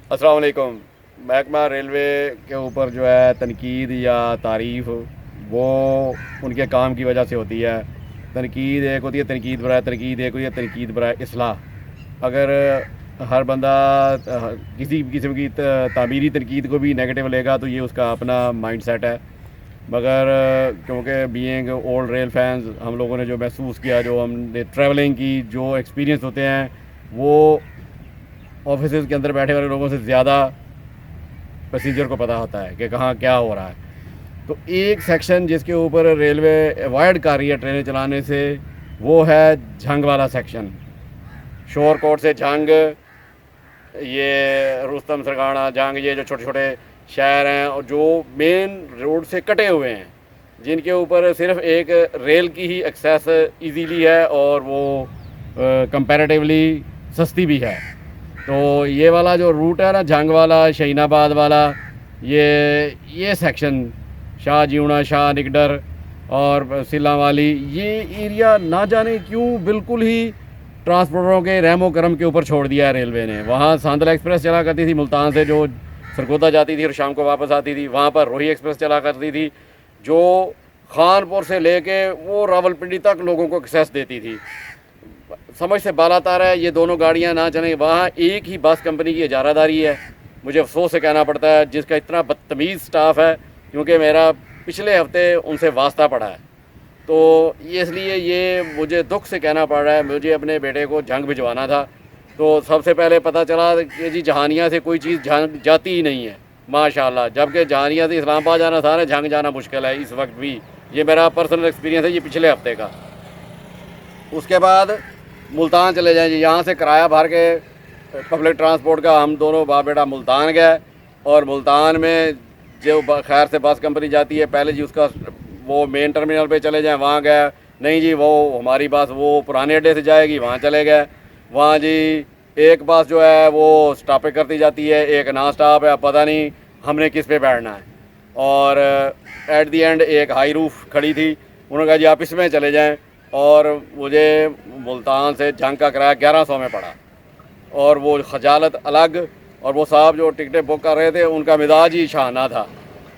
अस्सलाम वालेकुम। महकमा रेलवे के ऊपर जो है तनकीद या तारीफ़, वो उनके काम की वजह से होती है। तनकीद एक होती है तनकीद बराए तनकीद, एक होती है तनकीद बराए इस्लाह। अगर हर बंदा किसी किस्म की तामीरी तनकीद को भी नेगेटिव लेगा तो ये उसका अपना माइंड सेट है। मगर क्योंकि बीइंग ओल्ड रेल फैंस, हम लोगों ने जो महसूस किया, जो हमने ट्रैवलिंग की जो एक्सपीरियंस होते हैं, वो ऑफिस के अंदर बैठे वाले लोगों से ज़्यादा पैसेंजर को पता होता है कि कहाँ क्या हो रहा है। तो एक सेक्शन जिसके ऊपर रेलवे अवॉइड कर रही है ट्रेनें चलाने से, वो है झंग वाला सेक्शन। शोरकोट से झंग, ये रुस्तम सरगाना जंग, ये जो छोटे छोटे शहर हैं और जो मेन रोड से कटे हुए हैं, जिनके ऊपर सिर्फ एक रेल की ही एक्सेस इजीली है और वो कंपैरेटिवली सस्ती भी है। तो ये वाला जो रूट है ना, जंग वाला, शहीनाबाद वाला, ये सेक्शन, शाह जीवना, शाह निकडर और सिल्ला वाली, ये एरिया ना जाने क्यों बिल्कुल ही ट्रांसपोर्टरों के रहमो करम के ऊपर छोड़ दिया है रेलवे ने। वहाँ सांदला एक्सप्रेस चला करती थी मुल्तान से, जो सरगोदा जाती थी और शाम को वापस आती थी। वहाँ पर रोही एक्सप्रेस चला करती थी, जो खानपुर से लेके वो रावलपिंडी तक लोगों को एक्सेस देती थी। समझ से बालातार है ये दोनों गाड़ियाँ ना चलें। वहाँ एक ही बस कंपनी की इजारादारी है, मुझे अफसोस से कहना पड़ता है, जिसका इतना बदतमीज़ स्टाफ है, क्योंकि मेरा पिछले हफ्ते उनसे वास्ता पड़ा है। तो ये इसलिए ये मुझे दुख से कहना पड़ रहा है, मुझे अपने बेटे को जंग भिजवाना था। तो सबसे पहले पता चला कि जी जहानिया से कोई चीज़ जंग जाती ही नहीं है माशाल्लाह, जबकि जहानिया से इस्लामाबाद जाना था ना, जंग जाना मुश्किल है इस वक्त भी। ये मेरा पर्सनल एक्सपीरियंस है, ये पिछले हफ्ते का। उसके बाद मुल्तान चले जाएँ जी, यहाँ से किराया भर के पब्लिक ट्रांसपोर्ट का हम दोनों बाप बेटा मुल्तान गए। और मुल्तान में जो खैर से बस कंपनी जाती है, पहले जी उसका वो मेन टर्मिनल पे चले जाएं, वहाँ गए, नहीं जी वो हमारी बस वो पुराने अड्डे से जाएगी, वहाँ चले गए। वहाँ जी एक बस जो है वो स्टॉप करती जाती है, एक ना स्टॉप है, अब पता नहीं हमने किस पे बैठना है। और एट दी एंड एक हाई रूफ खड़ी थी, उन्होंने कहा जी आप इसमें चले जाएं। और मुझे मुल्तान से जंग का किराया 1100 में पड़ा, और वो खजालत अलग, और वो साहब जो टिकटें बुक कर रहे थे उनका मिजाज ही शाहाना था।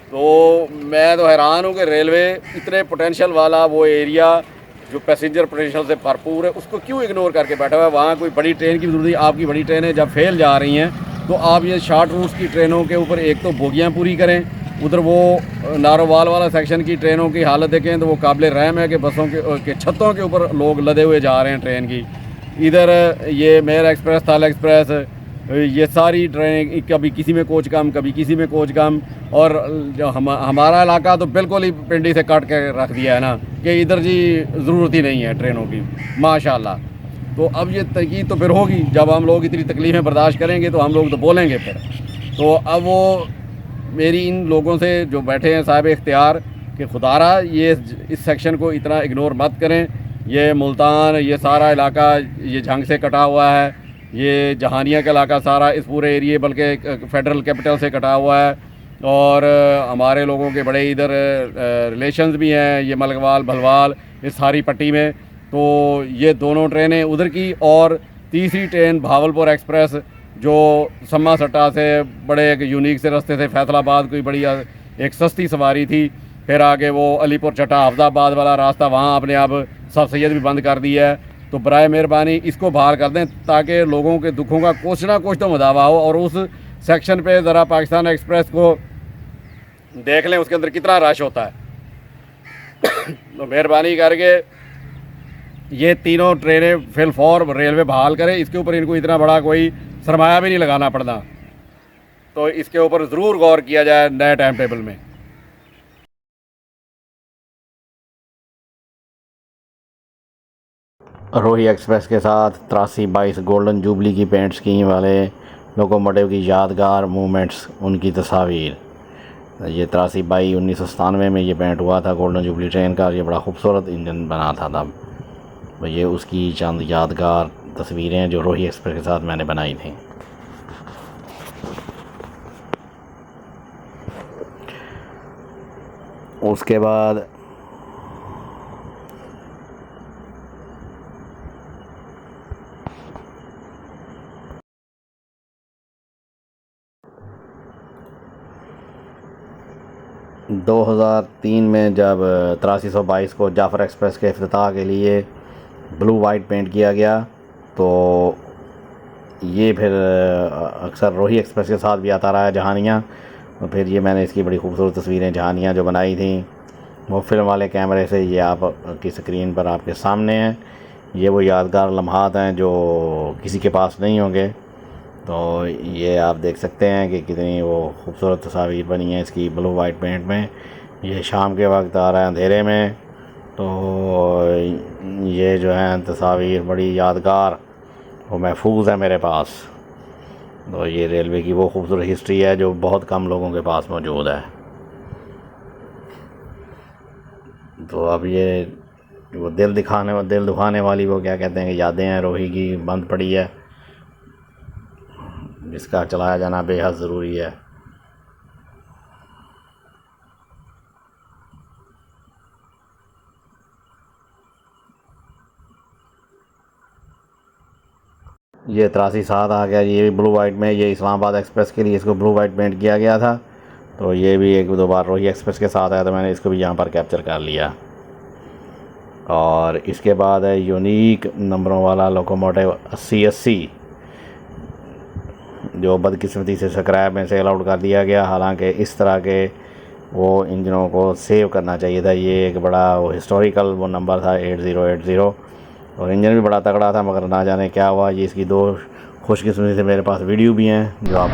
तो मैं तो हैरान हूँ कि रेलवे इतने पोटेंशियल वाला वो एरिया जो पैसेंजर पोटेंशियल से भरपूर है, उसको क्यों इग्नोर करके बैठा हुआ है। वहाँ कोई बड़ी ट्रेन की जरूरत नहीं, आपकी बड़ी ट्रेनें जब फेल जा रही हैं तो आप ये शॉर्ट रूट्स की ट्रेनों के ऊपर एक तो बोगियाँ पूरी करें। उधर वो नारोवाल वाला सेक्शन की ट्रेनों की हालत देखें तो वो काबिल रहम है कि बसों के छतों के ऊपर लोग लदे हुए जा रहे हैं ट्रेन की। इधर ये मेयर एक्सप्रेस, थाल एक्सप्रेस, ये सारी ट्रेनें कभी किसी में कोच कम, कभी किसी में कोच कम। और जो हमारा इलाका तो बिल्कुल ही पिंडी से काट के रख दिया है ना, कि इधर जी ज़रूरत ही नहीं है ट्रेनों की माशाल्लाह। तो अब ये तनकीद तो फिर होगी, जब हम लोग इतनी तकलीफ़ें बर्दाश्त करेंगे तो हम लोग तो बोलेंगे फिर। तो अब वो मेरी इन लोगों से जो बैठे हैं साहिब इख्तियार, कि खुदारा ये इस सेक्शन को इतना इग्नोर मत करें। ये मुल्तान, ये सारा इलाका ये जंग से कटा हुआ है, ये जहानिया का इलाका सारा, इस पूरे एरिए बल्कि फेडरल कैपिटल से कटा हुआ है। और हमारे लोगों के बड़े इधर रिलेशंस भी हैं, ये मलकवाल भलवाल इस सारी पट्टी में। तो ये दोनों ट्रेनें उधर की, और तीसरी ट्रेन भावलपुर एक्सप्रेस जो सम्मा सट्टा से बड़े एक यूनिक से रास्ते से फैसलाबाद कोई बड़ी एक सस्ती सवारी थी। फिर आगे वो अलीपुर चट्टा हाफजाबाद वाला रास्ता, वहाँ अपने आप सर सैयद भी बंद कर दिया है। तो बराए मेहरबानी इसको बहाल कर दें, ताकि लोगों के दुखों का कुछ ना कुछ तो मदावा हो। और उस सेक्शन पे ज़रा पाकिस्तान एक्सप्रेस को देख लें, उसके अंदर कितना रश होता है। तो मेहरबानी करके ये तीनों ट्रेनें फिल फॉर रेलवे बहाल करें, इसके ऊपर इनको इतना बड़ा कोई सरमाया भी नहीं लगाना पड़ना। तो इसके ऊपर ज़रूर गौर किया जाए नए टाइम टेबल में। रोही एक्सप्रेस के साथ 8322 गोल्डन जुबली की पेंट स्कीम वाले लोकोमोटिव की यादगार मूवमेंट्स, उनकी तस्वीर। ये 83/22/1997 में ये पेंट हुआ था गोल्डन जुबली ट्रेन का। ये बड़ा खूबसूरत इंजन बना था तब। तो ये उसकी चंद यादगार तस्वीरें जो रोही एक्सप्रेस के साथ मैंने बनाई थी। उसके बाद 2003 में जब 8322 को जाफ़र एक्सप्रेस के इफ्तिताह के लिए ब्लू वाइट पेंट किया गया, तो ये फिर अक्सर रोही एक्सप्रेस के साथ भी आता रहा है जहानिया। तो फिर ये मैंने इसकी बड़ी खूबसूरत तस्वीरें जहानिया जो बनाई थी वो फिल्म वाले कैमरे से, ये आप की स्क्रीन पर आपके सामने हैं। ये वो यादगार लम्हात हैं जो किसी के पास नहीं होंगे। तो ये आप देख सकते हैं कि कितनी वो खूबसूरत तस्वीर बनी है इसकी ब्लू वाइट पेंट में। ये शाम के वक्त आ रहा है अंधेरे में, तो ये जो है तस्वीर बड़ी यादगार वो महफूज है मेरे पास। तो ये रेलवे की वो खूबसूरत हिस्ट्री है जो बहुत कम लोगों के पास मौजूद है। तो अब ये वो दिल दुखाने वाली वो क्या कहते हैं कि यादें हैं रोही की बंद पड़ी है, जिसका चलाया जाना बेहद ज़रूरी है। ये 83-7 आ गया, ये भी ब्लू वाइट में। ये इस्लामाबाद एक्सप्रेस के लिए इसको ब्लू वाइट पेंट किया गया था। तो ये भी एक दो बार रोही एक्सप्रेस के साथ आया, तो मैंने इसको भी यहाँ पर कैप्चर कर लिया। और इसके बाद है यूनिक नंबरों वाला लोकोमोटिव 8080, जो बदकिस्मती से स्क्रैप में सेल आउट कर दिया गया। हालांकि इस तरह के वो इंजनों को सेव करना चाहिए था। ये एक बड़ा वो हिस्टोरिकल वो नंबर था 8080, और इंजन भी बड़ा तगड़ा था, मगर ना जाने क्या हुआ। ये इसकी दो खुशकिस्मती से मेरे पास वीडियो भी हैं जो आप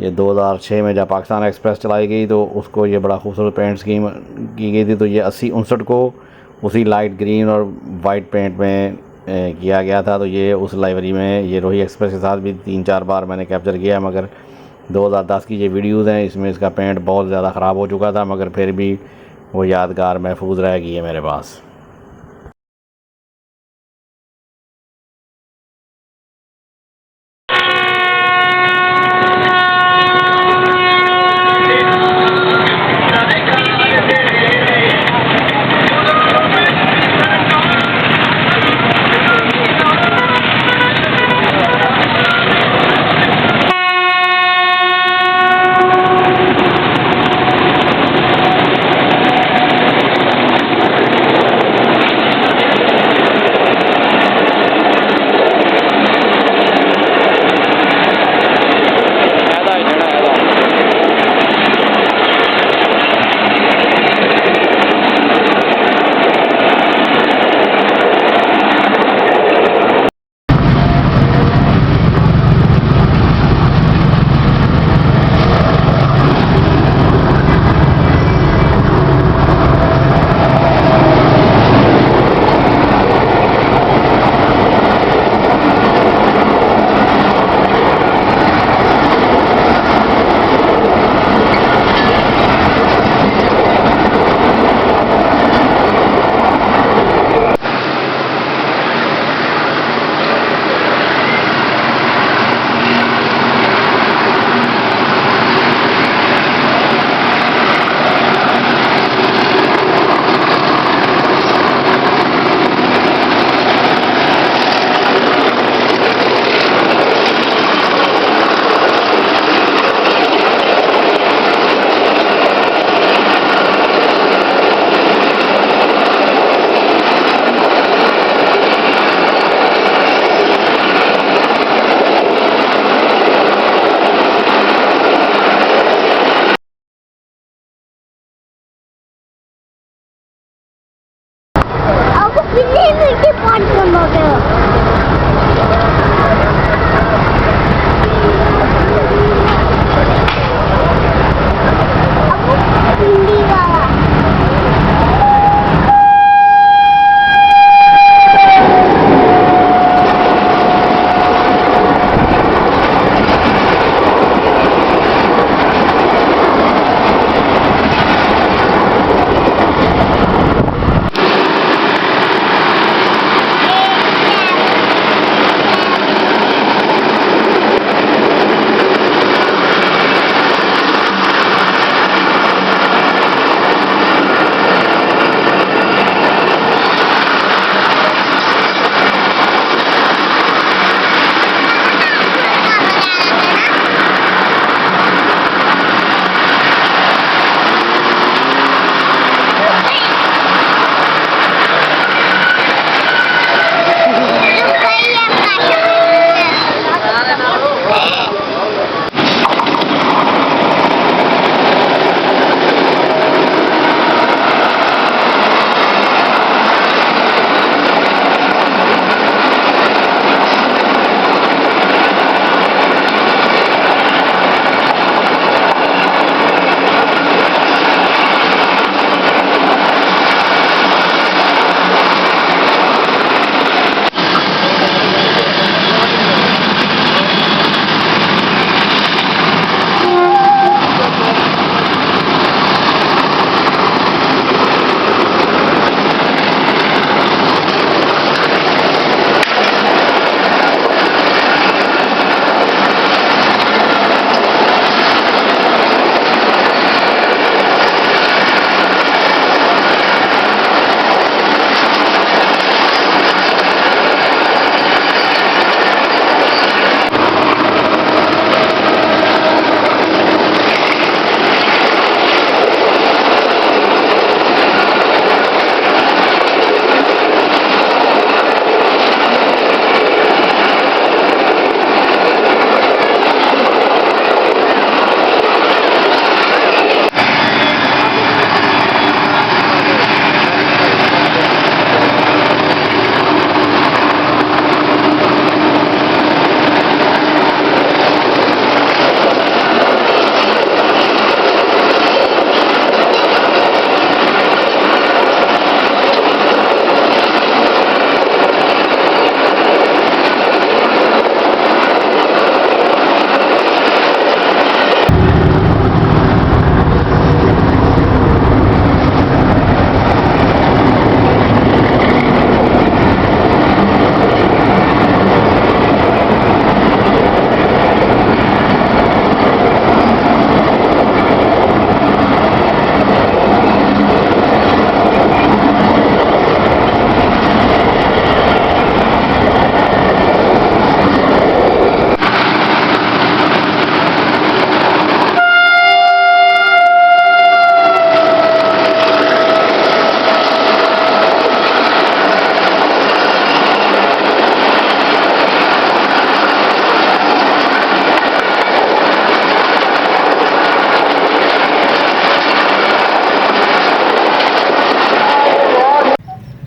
ये 2006 में जब पाकिस्तान एक्सप्रेस चलाई गई तो उसको ये बड़ा खूबसूरत पेंट स्कीम की गई थी। तो ये 80-59 को उसी लाइट ग्रीन और वाइट पेंट में किया गया था। तो ये उस लाइब्रेरी में ये रोही एक्सप्रेस के साथ भी 3-4 बार मैंने कैप्चर किया है, मगर 2010 की ये वीडियोज़ हैं, इसमें इसका पेंट बहुत ज़्यादा ख़राब हो चुका था, मगर फिर भी वो यादगार महफूज रह गई है मेरे पास।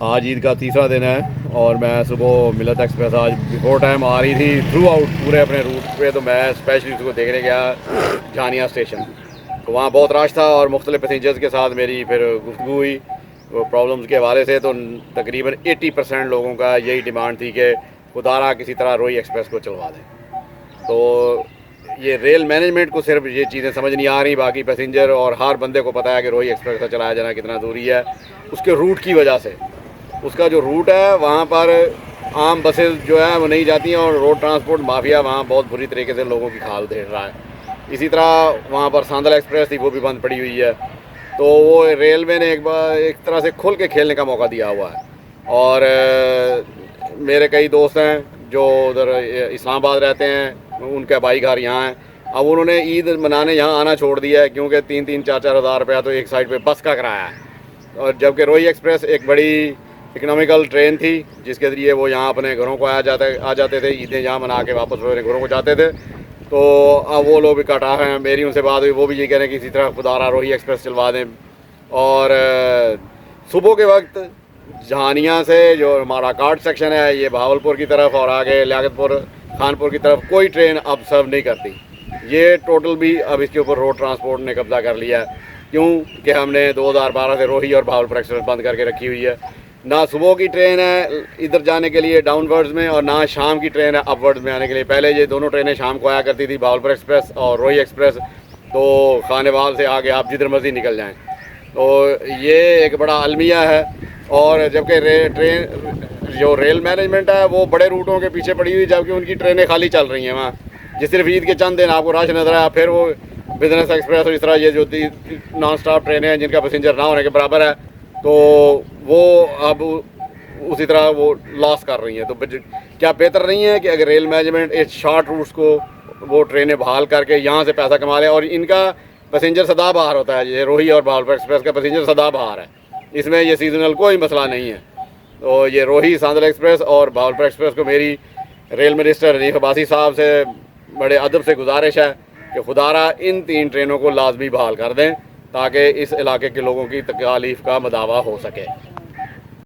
आज ईद का तीसरा दिन है और मैं सुबह मिलत एक्सप्रेस आज बिफोर टाइम आ रही थी थ्रू आउट पूरे अपने रूट पे, तो मैं स्पेशली उसको देखने गया झानिया स्टेशन। तो वहाँ बहुत रश था और मुख्तलिफ पैसेंजर्स के साथ मेरी फिर गुफ्तगू हुई प्रॉब्लम्स के हवाले से। तो तकरीबन 80% लोगों का यही डिमांड थी कि खुदारा किसी तरह रोही एक्सप्रेस को चलवा दें। तो ये रेल मैनेजमेंट को सिर्फ ये चीज़ें समझ नहीं आ रही, बाकी पैसेंजर और हर बंदे को पता है कि रोही एक्सप्रेस का चलाया जाना कितना ज़रूरी है उसके रूट की वजह से। उसका जो रूट है वहाँ पर आम बसेस जो है वो नहीं जाती हैं और रोड ट्रांसपोर्ट माफिया वहाँ बहुत बुरी तरीके से लोगों की खाल धेड़ रहा है। इसी तरह वहाँ पर सांदल एक्सप्रेस थी, वो भी बंद पड़ी हुई है। तो वो रेलवे ने एक तरह से खुल के खेलने का मौका दिया हुआ है। और मेरे कई दोस्त हैं जो उधर इस्लामाबाद रहते हैं, उनका भाई घर यहाँ है। अब उन्होंने ईद मनाने यहाँ आना छोड़ दिया है क्योंकि 3-4 हज़ार रुपया तो एक साइड पे बस का किराया है। और जबकि रोही एक्सप्रेस एक बड़ी इकनॉमिकल ट्रेन थी जिसके ज़रिए वो यहाँ अपने घरों को आ जाते थे, ईदें यहाँ मना के वापस अपने घरों को जाते थे। तो अब वो लोग भी कटा हैं। मेरी उनसे बात हुई, वो भी ये कह रहे हैं कि इसी तरह खुदारा रोही एक्सप्रेस चलवा दें। और सुबह के वक्त झानिया से जो हमारा कार्ड सेक्शन है ये भावलपुर की तरफ और आगे लियाकतपुर खानपुर की तरफ कोई ट्रेन अब सर्व नहीं करती। ये टोटल भी अब इसके ऊपर रोड ट्रांसपोर्ट ने कब्जा कर लिया है, क्योंकि हमने 2012 से रोही और भावलपुर एक्सप्रेस बंद करके रखी हुई है। ना सुबह की ट्रेन है इधर जाने के लिए डाउनवर्ड्स में और ना शाम की ट्रेन है अपवर्ड्स में आने के लिए। पहले ये दोनों ट्रेनें शाम को आया करती थी, भावलपुर एक्सप्रेस और रोही एक्सप्रेस। तो खानेवाल से आगे आप जिधर मर्जी निकल जाएं। तो ये एक बड़ा अलमिया है। और जबकि ट्रेन जो रेल मैनेजमेंट है वो बड़े रूटों के पीछे पड़ी हुई, जबकि उनकी ट्रेनें खाली चल रही हैं वहाँ। जिस सिर्फ ईद के चंद दिन आपको रश नजर आया, फिर वो बिजनेस एक्सप्रेस और इस तरह ये जो नॉन स्टॉप ट्रेनें हैं जिनका पैसेंजर ना होने के बराबर है, तो वो अब उसी तरह वो लॉस कर रही हैं। तो क्या बेहतर नहीं है कि अगर रेल मैनेजमेंट इस शॉर्ट रूट्स को वो ट्रेनें बहाल करके यहाँ से पैसा कमा ले? और इनका पैसेंजर सदाबहार होता है, ये रोही और भावलपुर एक्सप्रेस का पैसेंजर सदाबहार है, इसमें ये सीजनल कोई मसला नहीं है। तो ये रोही सांदल एक्सप्रेस और भावलपुर एक्सप्रेस को मेरी रेल मिनिस्टर हनीफ अब्बासी साहब से बड़े अदब से गुजारिश है कि खुदारा इन 3 ट्रेनों को लाजमी बहाल कर दें ताकि इस इलाके के लोगों की तकलीफ़ का मदावा हो सके।